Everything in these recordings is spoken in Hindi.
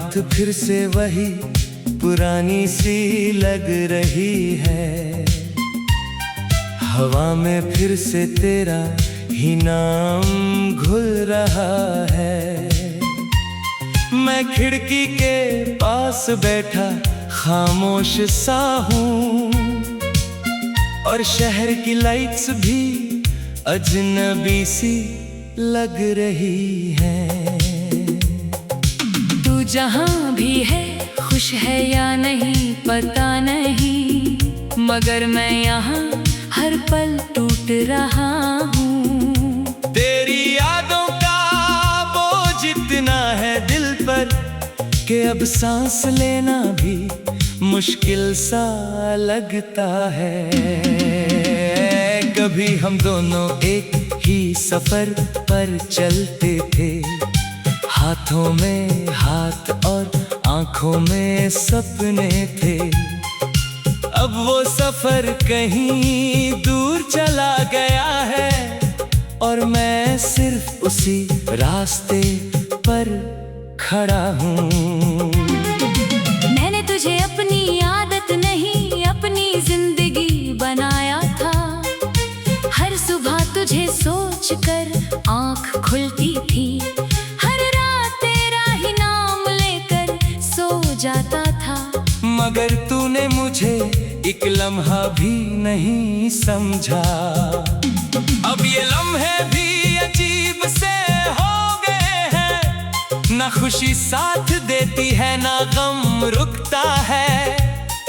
बात फिर से वही पुरानी सी लग रही है। हवा में फिर से तेरा ही नाम घुल रहा है। मैं खिड़की के पास बैठा खामोश सा हूँ, और शहर की लाइट्स भी अजनबी सी लग रही है। तू जहाँ भी है खुश है या नहीं पता नहीं, मगर मैं यहाँ हर पल टूट रहा हूँ। तेरी यादों का बोझ इतना है दिल पर कि अब सांस लेना भी मुश्किल सा लगता है। कभी हम दोनों एक ही सफर पर चलते थे, हाथों में हाथ और आंखों में सपने थे। अब वो सफर कहीं दूर चला गया है, और मैं सिर्फ उसी रास्ते पर खड़ा हूँ। मैंने तुझे अपनी आदत नहीं अपनी जिंदगी बनाया था। हर सुबह तुझे सोच कर आँख खुलती थी, हर रात तेरा ही नाम लेकर सो जाता था। मगर तूने मुझे एक लम्हा भी नहीं समझा। अब ये लम्हे भी अजीब से हो गए हैं, ना खुशी साथ देती है ना गम रुकता है।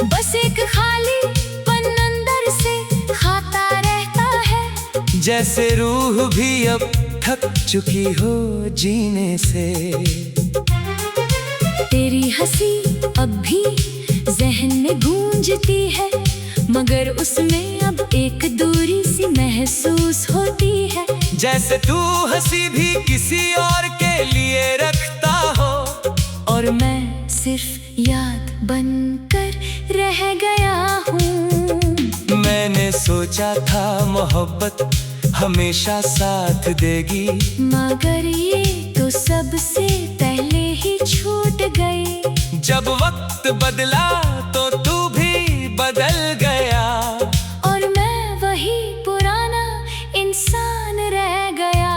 बस एक खाली पन अंदर से खाता रहता है, जैसे रूह भी अब थक चुकी हो जीने से। तेरी हंसी अब भी ज़हन में गूंजती है, मगर उसमें अब एक दूरी सी महसूस होती है। जैसे तू हंसी भी किसी और के लिए रखता हो, और मैं सिर्फ याद बनकर रह गया हूँ। मैंने सोचा था मोहब्बत हमेशा साथ देगी, मगर ये तो सबसे पहले ही छूट गई। जब वक्त बदला तो तू भी बदल गया, और मैं वही पुराना इंसान रह गया।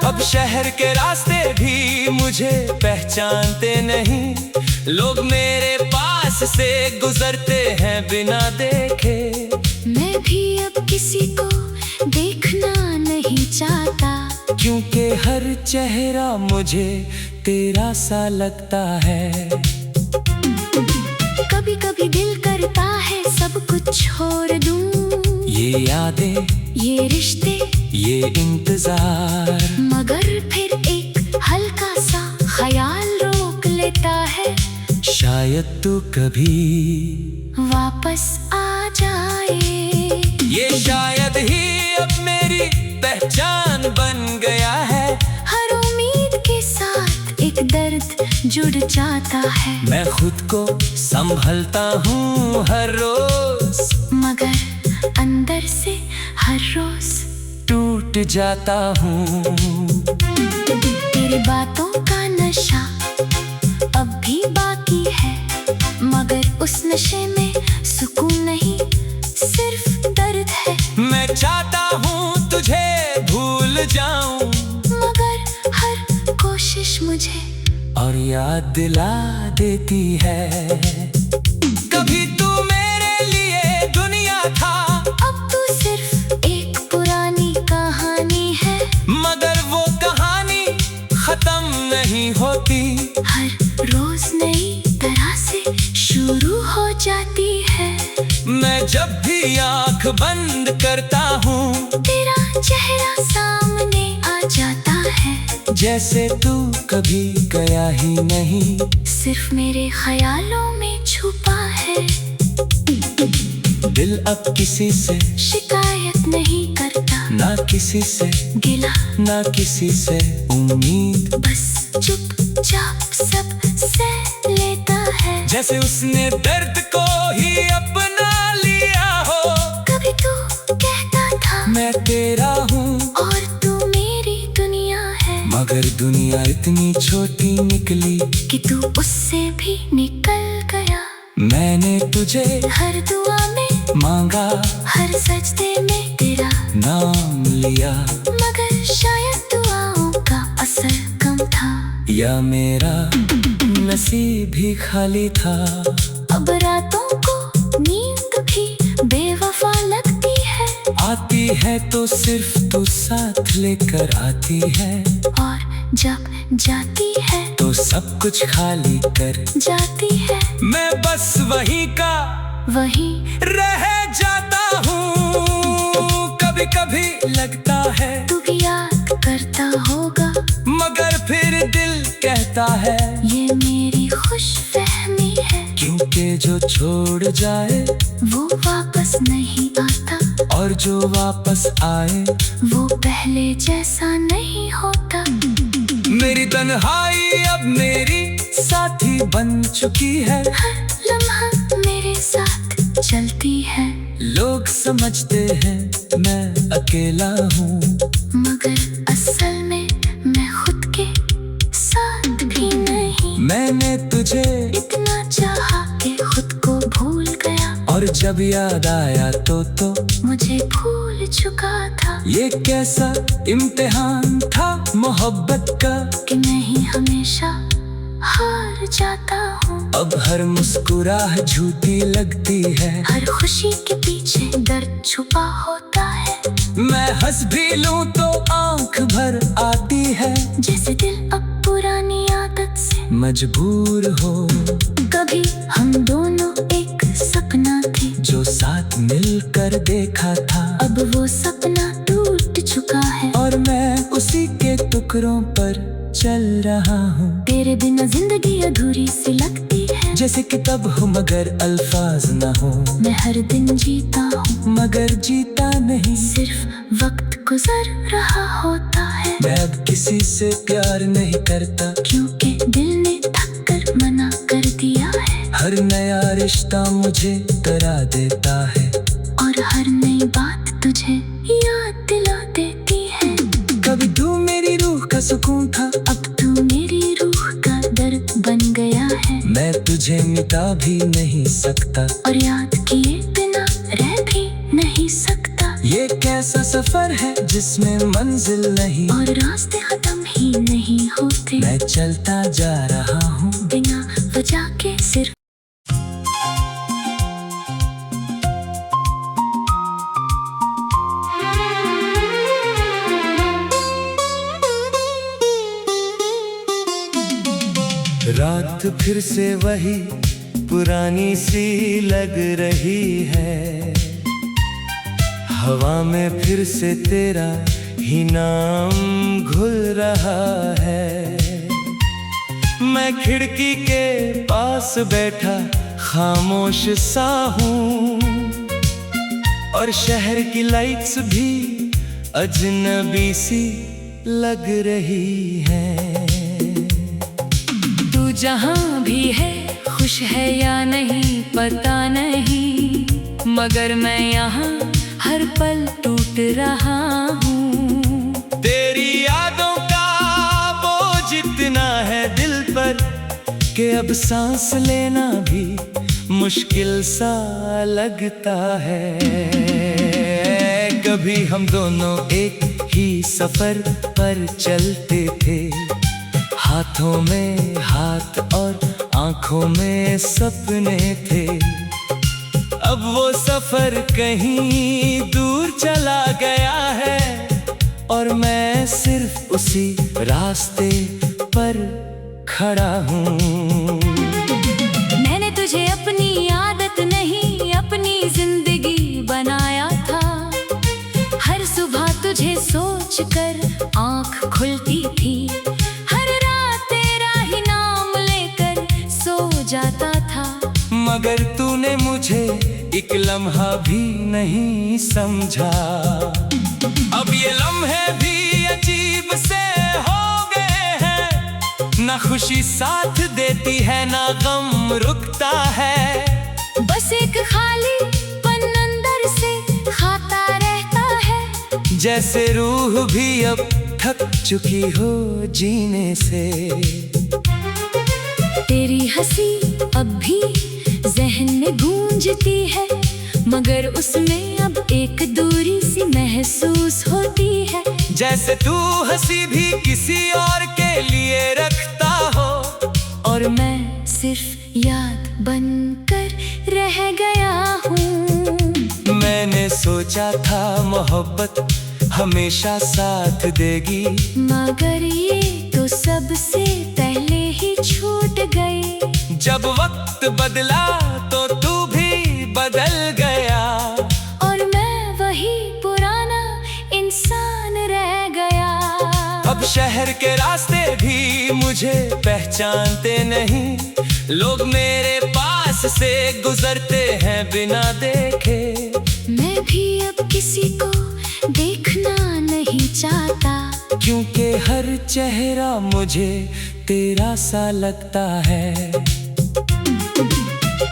अब शहर के रास्ते भी मुझे पहचानते नहीं, लोग मेरे पास से गुजरते हैं बिना देखे। मैं भी अब किसी को देखना नहीं चाहता, क्योंकि हर चेहरा मुझे तेरा सा लगता है। कभी कभी दिल करता है सब कुछ छोड़ दूं, ये यादें, ये रिश्ते, ये इंतजार, मगर फिर एक हल्का सा ख्याल रोक लेता है। शायद तू कभी वापस आ जाए। ये शायद ही अब मेरी पहचान बन गया है। हर उम्मीद के साथ एक दर्द जुड़ जाता है। मैं खुद को संभलता हूँ हर रोज, मगर अंदर से हर रोज टूट जाता हूँ। तेरी बातों का नशा अब भी बाकी है, मगर उस नशे में सुकून नहीं सिर्फ दर्द है। मैं चाहता हूँ तुझे भूल जाऊं, मगर हर कोशिश मुझे और याद दिला देती है। कभी तू मेरे लिए दुनिया था, अब तू सिर्फ एक पुरानी कहानी है। मगर वो कहानी खत्म नहीं होती, हर रोज नई तरह से शुरू हो जाती है। मैं जब भी आंख बंद करता हूँ, तेरा चेहरा सामने आ जाता है। जैसे तू कभी गया ही नहीं, सिर्फ मेरे ख्यालों में छुपा है। दिल अब किसी से शिकायत नहीं करता, ना किसी से गिला ना किसी से उम्मीद, बस चुपचाप सब सह लेता है। जैसे उसने दर्द को ही अपना लिया हो। कभी तू कहता था मैं तेरा हूँ और तू मेरी दुनिया है, मगर दुनिया दुनिया इतनी छोटी निकली कि तू उससे भी निकल गया। मैंने तुझे हर दुआ में मांगा, हर सजदे में तेरा नाम लिया, मगर शायद दुआओं का असर कम था, या मेरा नसीब ही खाली था। अब रातों को नींद भी बेवफा लगती है, आती है तो सिर्फ तू साथ लेकर आती है, और जब जाती है तो सब कुछ खाली कर जाती है। मैं बस वहीं का वहीं रह जाता हूँ। कभी कभी लगता है तू भी याद करता होगा, मगर फिर दिल कहता है ये मेरी खुशफहमी है, क्योंकि जो छोड़ जाए वो वापस नहीं आता, और जो वापस आए वो पहले जैसा नहीं होता। मेरी तन्हाई अब मेरी साथी बन चुकी है, हर लम्हा मेरे साथ चलती है, लोग समझते हैं मैं अकेला हूँ, मगर असल में मैं खुद के साथ भी नहीं। मैंने तुझे इतना चाहा कि खुद को भूल गया, और जब याद आया तो मुझे भूल चुका था, ये कैसा इम्तिहान था मोहब्बत का, कि मैं ही हमेशा हार जाता हूँ। अब हर मुस्कुराहट झूठी लगती है, हर खुशी के पीछे दर्द छुपा होता है, मैं हंस भी लूं तो आंख भर आती है, जैसे दिल अब पुरानी आदत से मजबूर हो। कभी हम दोनों एक सपना थे, जो साथ मिलकर देखा था, अब वो सपना टूट चुका है, और मैं उसी के टुकड़ों पर चल रहा हूँ। तेरे बिना जिंदगी अधूरी सी लगती है, जैसे किताब हो मगर अल्फाज न हो, मैं हर दिन जीता हूँ मगर जीता नहीं, सिर्फ वक्त गुजर रहा होता है। मैं अब किसी से प्यार नहीं करता, क्योंकि दिल ने थक कर मना कर दिया है, हर नया रिश्ता मुझे डरा देता है, और हर नई बात तुझे याद दिला देती है। कभी तू मेरी रूह का सुकून था, अब तू मेरी रूह का दर्द बन गया है, मैं तुझे मिटा भी नहीं सकता, और याद किए बिना रह भी नहीं सकता। ये कैसा सफर है जिसमें मंजिल नहीं, और रास्ते खत्म ही नहीं होते, मैं चलता जा रहा हूँ बिना वजह के सिर्फ। रात फिर से वही पुरानी सी लग रही है, हवा में फिर से तेरा ही नाम घुल रहा है। मैं खिड़की के पास बैठा खामोश सा हूँ, और शहर की लाइट्स भी अजनबी सी लग रही है। तू जहाँ भी है खुश है या नहीं पता नहीं, मगर मैं यहाँ हर पल टूट रहा हूँ। तेरी यादों का बोझ इतना है दिल पर कि अब सांस लेना भी मुश्किल सा लगता है। कभी हम दोनों एक ही सफर पर चलते थे, हाथों में हाथ और आंखों में सपने थे। अब वो सफर कहीं दूर चला गया है, और मैं सिर्फ उसी रास्ते पर खड़ा हूँ। मैंने तुझे अपनी आदत नहीं अपनी जिंदगी बनाया था, हर सुबह तुझे सोचकर आँख खुलती थी, हर रात तेरा ही नाम लेकर सो जाता था। मगर तूने मुझे एक लम्हा भी नहीं समझा। अब ये लम्हे भी अजीब से हो गए हैं, ना खुशी साथ देती है ना गम रुकता है। बस एक खाली पन अंदर से खाता रहता है, जैसे रूह भी अब थक चुकी हो जीने से। तेरी हंसी अब भी जहन में गूंजती है, मगर उसमें अब एक दूरी सी महसूस होती है। जैसे तू हंसी भी किसी और के लिए रखता हो, और मैं सिर्फ याद बनकर रह गया हूँ। मैंने सोचा था मोहब्बत हमेशा साथ देगी, मगर ये तो सबसे पहले ही छूट गई। जब वक्त बदला तो तू भी बदल गया, और मैं वही पुराना इंसान रह गया। अब शहर के रास्ते भी मुझे पहचानते नहीं, लोग मेरे पास से गुजरते हैं बिना देखे। मैं भी अब किसी को देखना नहीं चाहता, क्योंकि हर चेहरा मुझे तेरा सा लगता है।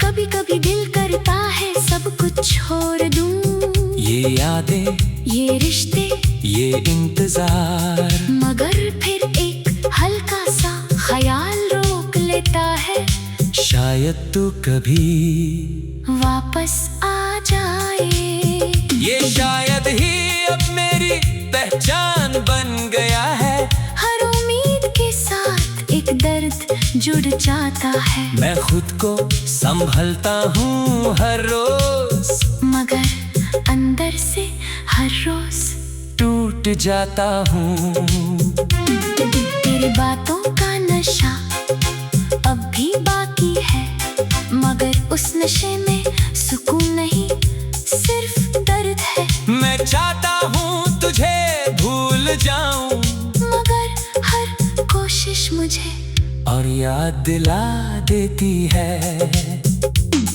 कभी कभी दिल करता है सब कुछ छोड़ दूं, ये यादें, ये रिश्ते, ये इंतजार, मगर फिर एक हल्का सा ख्याल रोक लेता है। शायद तू कभी वापस आ जाए। ये शायद ही अब मेरी पहचान बन गया है। हर उम्मीद के साथ एक दर्द जुड़ जाता है, मैं खुद को संभलता हूँ हर रोज, मगर अंदर से हर रोज टूट जाता हूँ। तेरी बातों का नशा अब भी बाकी है, मगर उस नशे में सुकून नहीं, सिर्फ दर्द है। मैं चाहता हूँ तुझे भूल जाऊं, मगर हर कोशिश मुझे और याद दिला देती है।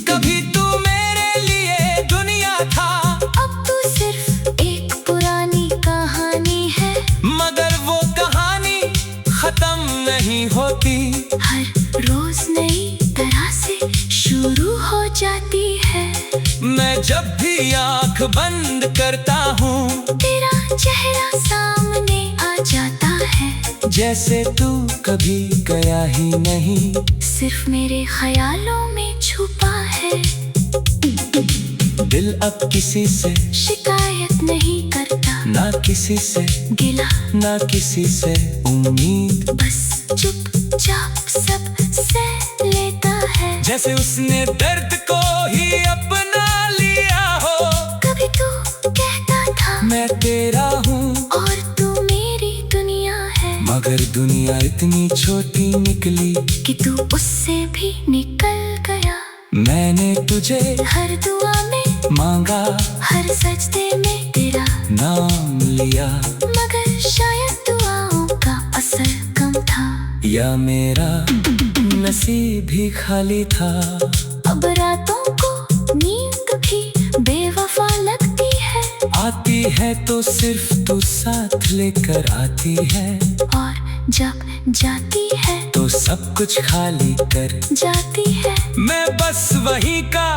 कभी तू मेरे लिए दुनिया था, अब तू सिर्फ एक पुरानी कहानी है, मगर वो कहानी खत्म नहीं होती। हर रोज नई तरह से शुरू हो जाती है। मैं जब भी आंख बंद करता हूँ, तेरा चेहरा सामने आ जाता है, जैसे तू कभी गया ही नहीं, सिर्फ मेरे ख्यालों में छुपा है। दिल अब किसी से शिकायत नहीं करता, ना किसी से गिला ना किसी से उम्मीद, बस चुपचाप सब सह लेता है। जैसे उसने दर्द को ही अपना लिया हो। कभी तू कहता था मैं तेरा हूँ, और तू मेरी दुनिया है, मगर दुनिया इतनी छोटी निकली कि तू उससे भी निकल गया। मैंने तुझे हर दुआ में मांगा, हर सजदे में तेरा नाम लिया, मगर शायद दुआओं का असर कम था, या मेरा नसीब ही खाली था। अब रातों को नींद भी बेवफा लगती है, आती है तो सिर्फ तू साथ लेकर आती है, और जब जाती है तो सब कुछ खाली कर जाती है। मैं बस वही का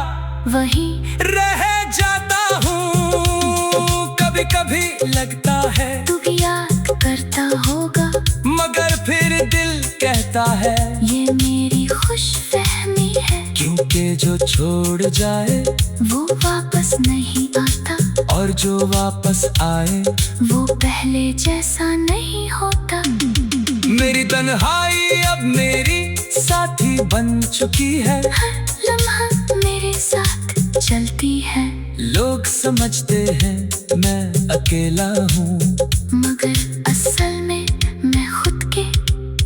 वही रह जाता हूँ। कभी कभी लगता है तू भी याद करता होगा, मगर फिर दिल कहता है ये मेरी खुशफहमी है, क्योंकि जो छोड़ जाए वो वापस नहीं आता, और जो वापस आए वो पहले जैसा नहीं होता। मेरी तन्हाई अब मेरी साथी बन चुकी है, हर लम्हा मेरे साथ चलती है, लोग समझते हैं मैं अकेला हूँ, मगर असल में मैं खुद के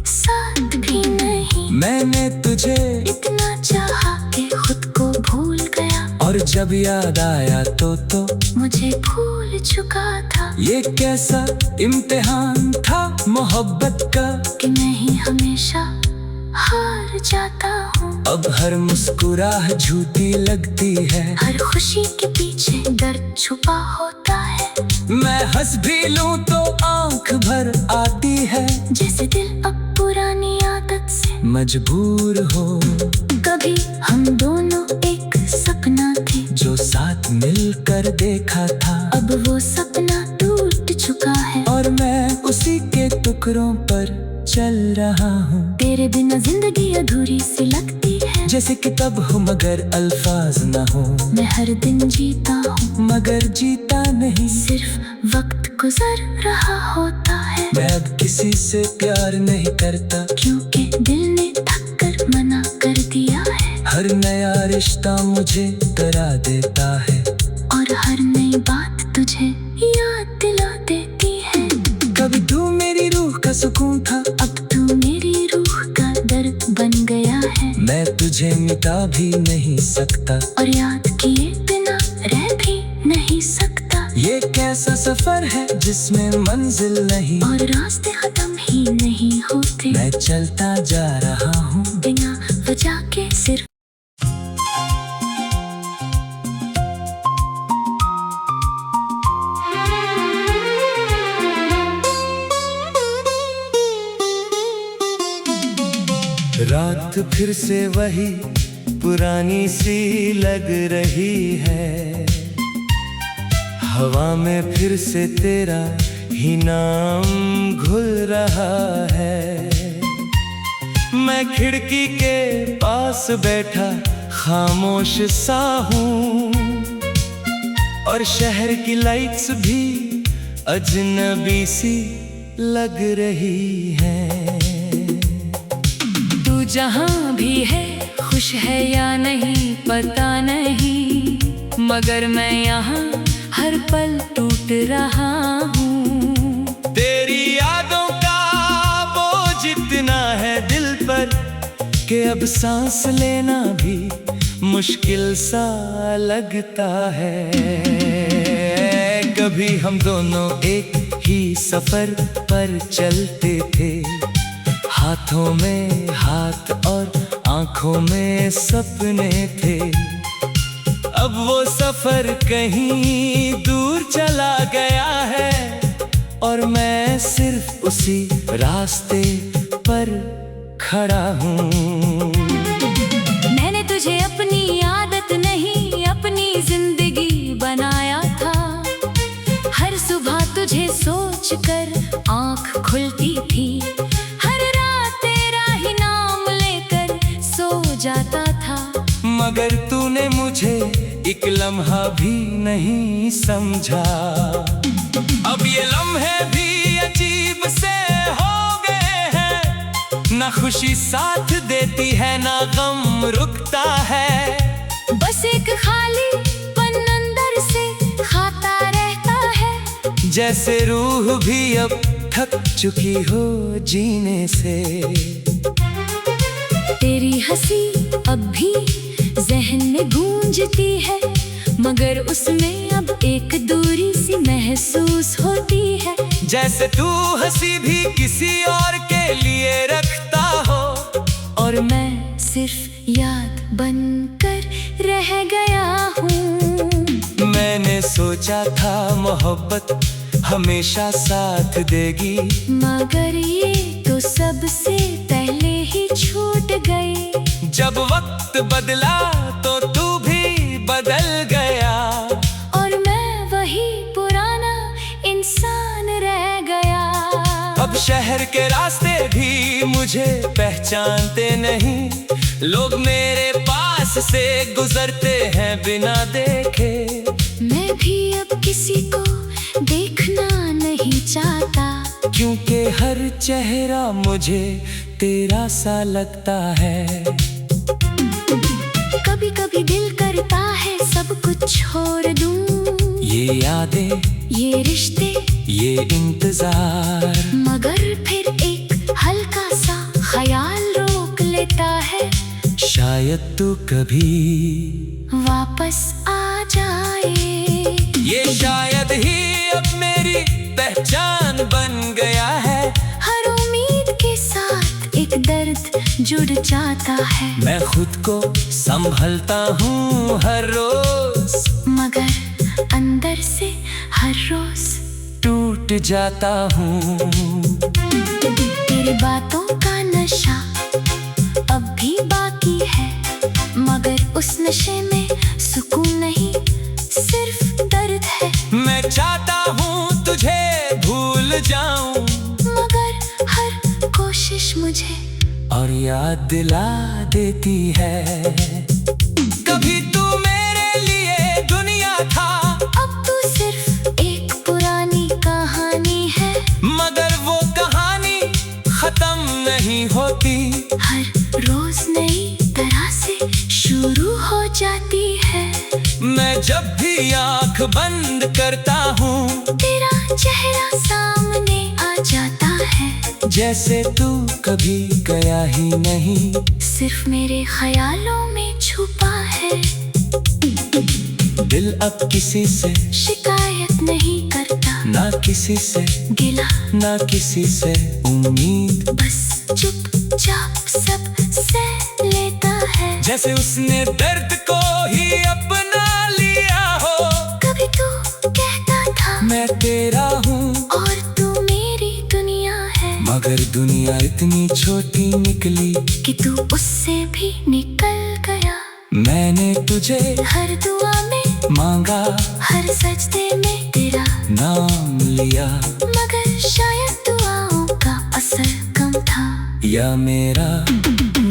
साथ भी नहीं। मैंने तुझे इतना चाहा कि खुद को भूल गया, और जब याद आया तो मुझे भूल चुका था। ये कैसा इम्तिहान था मोहब्बत का, कि मैं ही हमेशा हार जाता हूँ। अब हर मुस्कुराह झूठी लगती है, हर खुशी के पीछे दर्द छुपा होता है, मैं हंस भी लूं तो आंख भर आती है, जैसे दिल अब पुरानी आदत से मजबूर हो। कभी हम दोनों एक सपना थे, जो साथ मिलकर देखा था, अब वो सपना टूट चुका है, और मैं उसी सब हो मगर अल्फाज न हो। मैं हर दिन जीता हूँ मगर जीता नहीं, सिर्फ वक्त गुजर रहा होता है। मैं अब किसी से प्यार नहीं करता, क्योंकि दिल ने थक कर मना कर दिया है। हर नया रिश्ता मुझे डरा देता है, और हर नई बात तुझे याद दिला देती है। कभी तू मेरी रूह का सुकून था, अब तू मेरी रूह का दर्द बन गया है। मैं तुझे मिटा भी नहीं सकता, और याद किए बिना रह भी नहीं सकता। ये कैसा सफर है जिसमें मंजिल नहीं, और रास्ते खत्म ही नहीं होते। मैं चलता जा रहा हूँ बिना वजह के सिर्फ। रात फिर से वही पुरानी सी लग रही है, हवा में फिर से तेरा ही नाम घुल रहा है। मैं खिड़की के पास बैठा खामोश सा हूँ, और शहर की लाइट्स भी अजनबी सी लग रही है। तू जहाँ भी है खुश है या नहीं पता नहीं, मगर मैं यहाँ हर पल टूट रहा हूँ। तेरी यादों का बोझ इतना है दिल पर कि अब सांस लेना भी मुश्किल सा लगता है। कभी हम दोनों एक ही सफर पर चलते थे, हाथों में हाथ और आंखों में सपने थे। अब वो सफर कहीं दूर चला गया है, और मैं सिर्फ उसी रास्ते पर खड़ा हूँ। मैंने तुझे अपनी आदत नहीं अपनी जिंदगी बनाया था। हर सुबह तुझे सोचकर आँख खुलती थी, जाता था। मगर तूने मुझे एक लम्हा भी नहीं समझा। अब ये लम्हे भी अजीब से हो गए हैं, ना खुशी साथ देती है ना गम रुकता है। बस एक खाली पन अंदर से खाता रहता है, जैसे रूह भी अब थक चुकी हो जीने से। तेरी हंसी अब भी जहन में गूंजती है, मगर उसमें अब एक दूरी सी महसूस होती है। जैसे तू हंसी भी किसी और के लिए रखता हो, और मैं सिर्फ याद बनकर रह गया हूँ। मैंने सोचा था मोहब्बत हमेशा साथ देगी, मगर ये तो सबसे पहले ही छूट गई। जब वक्त बदला तो तू भी बदल गया, और मैं वही पुराना इंसान रह गया। अब शहर के रास्ते भी मुझे पहचानते नहीं, लोग मेरे पास से गुजरते हैं बिना देखे। मैं भी अब किसी को देखना नहीं चाहता, क्योंकि हर चेहरा मुझे तेरा सा लगता है। कभी कभी दिल करता है सब कुछ छोड़ दूं, ये यादें, ये रिश्ते, ये इंतजार, मगर फिर एक हल्का सा ख्याल रोक लेता है। शायद तू कभी वापस आ जाए। ये शायद ही अब मेरी पहचान बन गया है। हर उम्मीद के साथ एक दर्द जुड़ जाता है। मैं खुद को संभलता हूँ हर रोज, मगर अंदर से हर रोज टूट जाता हूँ। तेरी बातों का नशा अब भी बाकी है, मगर उस नशे में सुकून नहीं सिर्फ दर्द है। मैं चाहता हूँ तुझे भूल जाऊं, मगर हर कोशिश मुझे और याद दिला देती है। हो जाती है। मैं जब भी आंख बंद करता हूँ, तेरा चेहरा सामने आ जाता है। जैसे तू कभी गया ही नहीं, सिर्फ मेरे ख्यालों में छुपा है। दिल अब किसी से शिकायत नहीं करता, ना किसी से गिला ना किसी से उम्मीद, बस चुपचाप सब सह लेता है। जैसे उसने दर्द को ही अपना लिया हो। कभी तू कहता था मैं तेरा हूँ और तू मेरी दुनिया है, मगर दुनिया इतनी छोटी निकली कि तू उससे भी निकल गया। मैंने तुझे हर दुआ में मांगा, हर सजदे में तेरा नाम लिया, मगर शायद दुआओं का असर कम था, या मेरा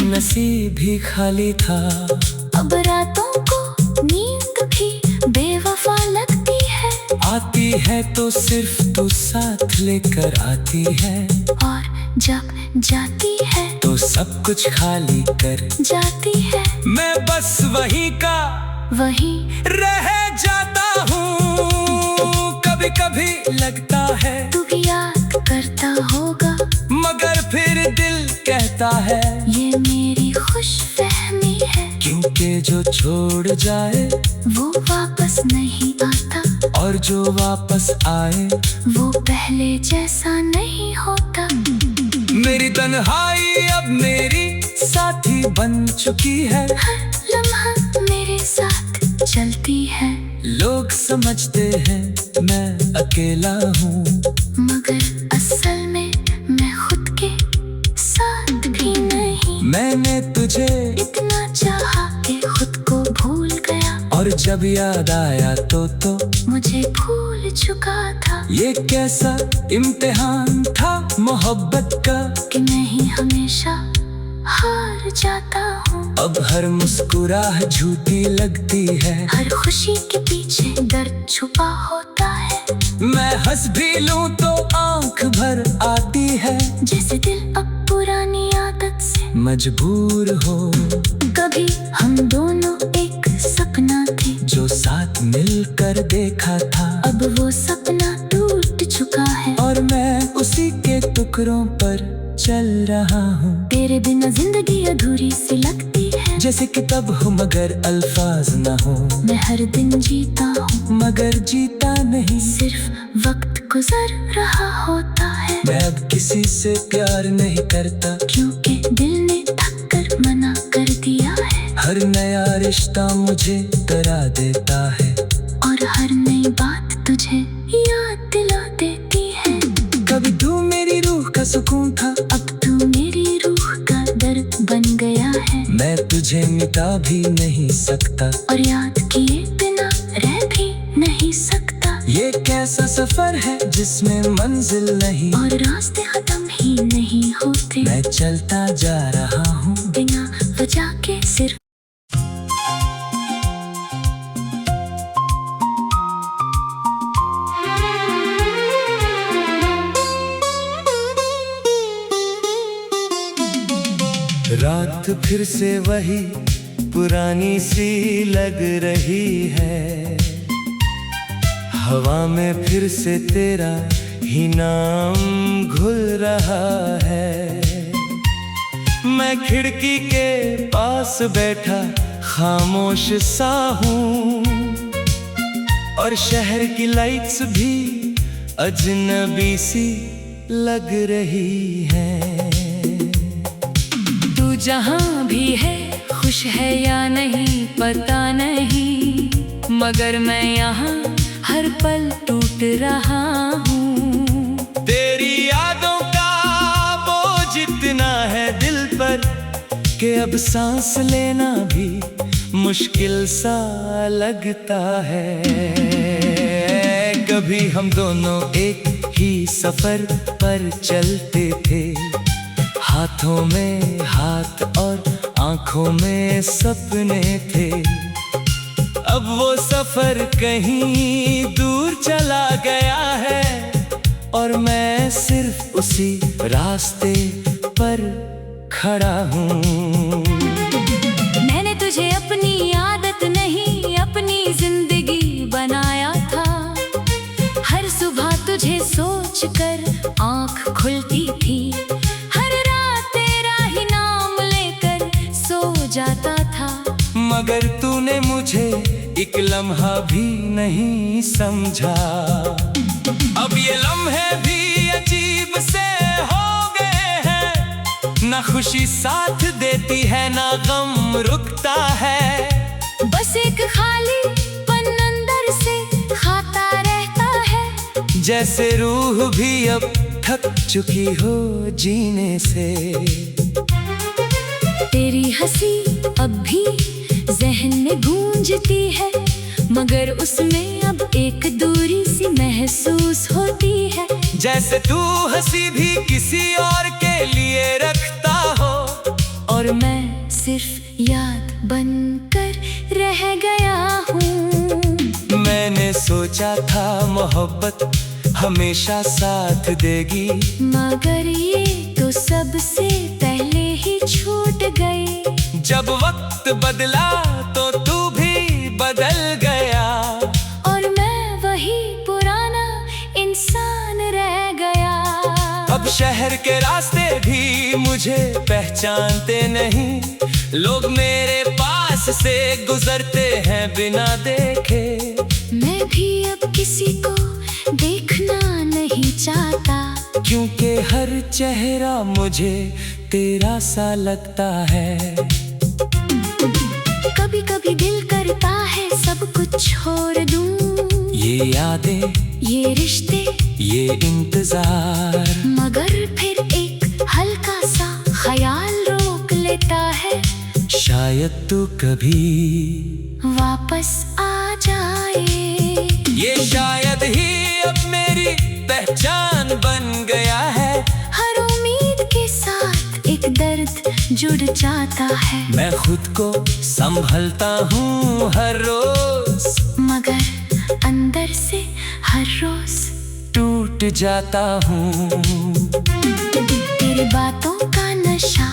नसीब ही खाली था। अब रातों को नींद भी बेवफा लगती है, आती है तो सिर्फ तू साथ लेकर आती है, और जब जाती है तो सब कुछ खाली कर जाती है। मैं बस वहीं का वहीं रह जाता हूँ। कभी कभी लगता है तू भी याद करता होगा, मगर फिर दिल कहता है ये मेरी खुशफहमी है, क्योंकि जो छोड़ जाए वो वापस नहीं आता, और जो वापस आए वो पहले जैसा नहीं होता। मेरी तन्हाई अब मेरी साथी बन चुकी है, हर लम्हा मेरे साथ चलती है, लोग समझते हैं मैं अकेला हूँ, मगर असल में मैं खुद के साथ भी नहीं। मैंने तुझे इतना चाहा कि खुद को भूल गया, और जब याद आया तो मुझे भूल चुका था ये कैसा इम्तिहान था मोहब्बत का, कि मैं ही हमेशा हार जाता हूँ। अब हर मुस्कुराह झूठी लगती है, हर खुशी के पीछे दर्द छुपा होता है, मैं हंस भी लूं तो आंख भर आती है, जैसे दिल अब पुरानी आदत से मजबूर हो। कभी हम दोनों एक सपना थे, जो साथ मिलकर देखा था, अब वो सपना टूट चुका है, और मैं उसी के टुकड़ों पर चल रहा हूँ। तेरे बिना जिंदगी अधूरी सी लगती है, जैसे किताब हो मगर अल्फाज न हो, मैं हर दिन जीता हूँ मगर जीता नहीं, सिर्फ वक्त गुजर रहा होता है। मैं अब किसी से प्यार नहीं करता, क्योंकि दिल ने थक कर मना कर दिया है, हर नया रिश्ता मुझे डरा देता है, और हर नई बात तुझे याद दिला देती है। कभी तू मेरी रूह का सुकून था, अब तू मेरी रूह का दर्द बन गया है, मैं तुझे मिटा भी नहीं सकता, और याद किए बिना रह भी नहीं सकता। ये कैसा सफर है जिसमें मंजिल नहीं, और रास्ते खत्म ही नहीं होते, मैं चलता जा रहा हूँ बिना वजह के सिर्फ। रात फिर से वही पुरानी सी लग रही है, हवा में फिर से तेरा ही नाम घुल रहा है। मैं खिड़की के पास बैठा खामोश सा हूँ, और शहर की लाइट्स भी अजनबी सी लग रही है। तू जहाँ भी है खुश है या नहीं पता नहीं, मगर मैं यहाँ हर पल टूट रहा हूँ। तेरी यादों का बोझ इतना है दिल पर कि अब सांस लेना भी मुश्किल सा लगता है। कभी हम दोनों एक ही सफर पर चलते थे, हाथों में हाथ और आंखों में सपने थे। अब वो सफर कहीं दूर चला गया है, और मैं सिर्फ उसी रास्ते पर खड़ा हूँ। मैंने तुझे अपनी कर आँख खुलती थी। हर रात तेरा ही नाम लेकर सो जाता था। मगर तूने मुझे एक लम्हा भी नहीं समझा। अब ये लम्हे भी अजीब से हो गए हैं, ना खुशी साथ देती है ना गम रुकता है। बस एक खाली पन अंदर से खाता रहता है, जैसे रूह भी अब थक चुकी हो जीने से। तेरी हंसी अब भी जहन में गूंजती है, मगर उसमें अब एक दूरी सी महसूस होती है। जैसे तू हंसी भी किसी और के लिए रखता हो, और मैं सिर्फ याद बनकर रह गया हूँ। मैंने सोचा था मोहब्बत हमेशा साथ देगी, मगर ये तो सबसे पहले ही छूट गई। जब वक्त बदला तो तू भी बदल गया, और मैं वही पुराना इंसान रह गया। अब शहर के रास्ते भी मुझे पहचानते नहीं, लोग मेरे पास से गुजरते हैं बिना देखे। मैं भी अब किसी को देखना नहीं चाहता, क्योंकि हर चेहरा मुझे तेरा सा लगता है। कभी कभी दिल करता है सब कुछ छोड़ दूं, ये यादें, ये रिश्ते, ये इंतजार, मगर फिर एक हल्का सा ख्याल रोक लेता है। शायद तू कभी वापस आ जाए। ये शायद ही अब मेरी पहचान बन गया है। हर उम्मीद के साथ एक दर्द जुड़ जाता है, मैं खुद को संभलता हूँ हर रोज, मगर अंदर से हर रोज टूट जाता हूँ। तेरी बातों का नशा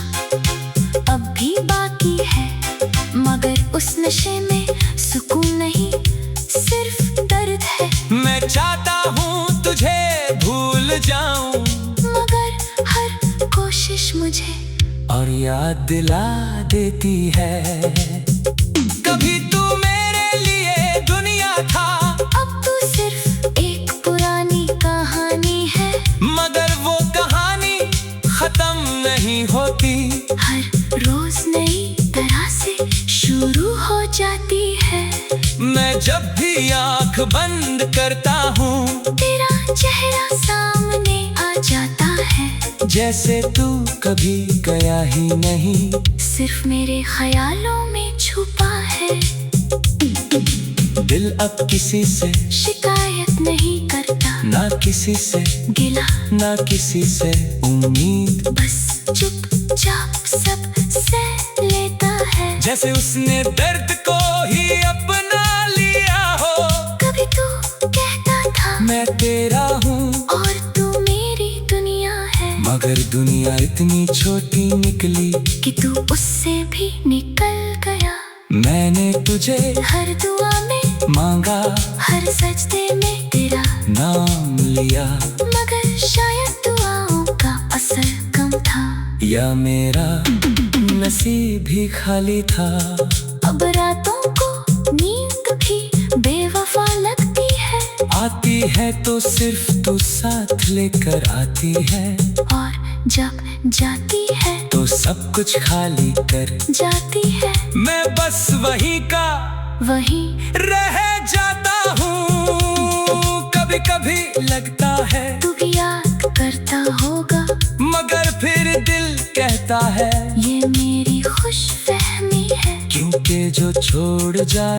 अब भी बाकी है, मगर उस नशे में सुकून नहीं, सिर्फ दर्द है। मैं चाहता हूँ तुझे भूल जाऊं, मगर हर कोशिश मुझे और याद दिला देती है। कभी तू मेरे लिए दुनिया था, अब तू सिर्फ एक पुरानी कहानी है। मगर वो कहानी खत्म नहीं होती, हर रोज नई तरह से शुरू हो जाती है। मैं जब भी आंख बंद करता हूँ, तेरा चेहरा सामने आ जाता है, जैसे तू कभी गया ही नहीं, सिर्फ मेरे ख्यालों में छुपा है। दिल अब किसी से शिकायत नहीं करता, ना किसी से गिला ना किसी से उम्मीद, बस चुपचाप सब सह लेता है। जैसे उसने दर्द को ही अपना लिया हो। कभी तू कहता था मैं तेरा हूँ और तू मेरी दुनिया है, मगर दुनिया इतनी छोटी निकली कि तू उससे भी निकल गया। मैंने तुझे हर दुआ में मांगा, हर सजदे में तेरा नाम लिया, मगर शायद दुआओं का असर कम था, या मेरा नसीब ही खाली था। अब रातों को नींद भी बेवफा लगती है, आती है तो सिर्फ तू साथ लेकर आती है, और जब जाती है तो सब कुछ खाली कर जाती है। मैं बस वहीं का वहीं रह जाता हूँ। कभी कभी लगता है तू भी याद करता होगा, मगर फिर दिल कहता है ये मेरी खुशफहमी है। क्योंकि जो छोड़ जा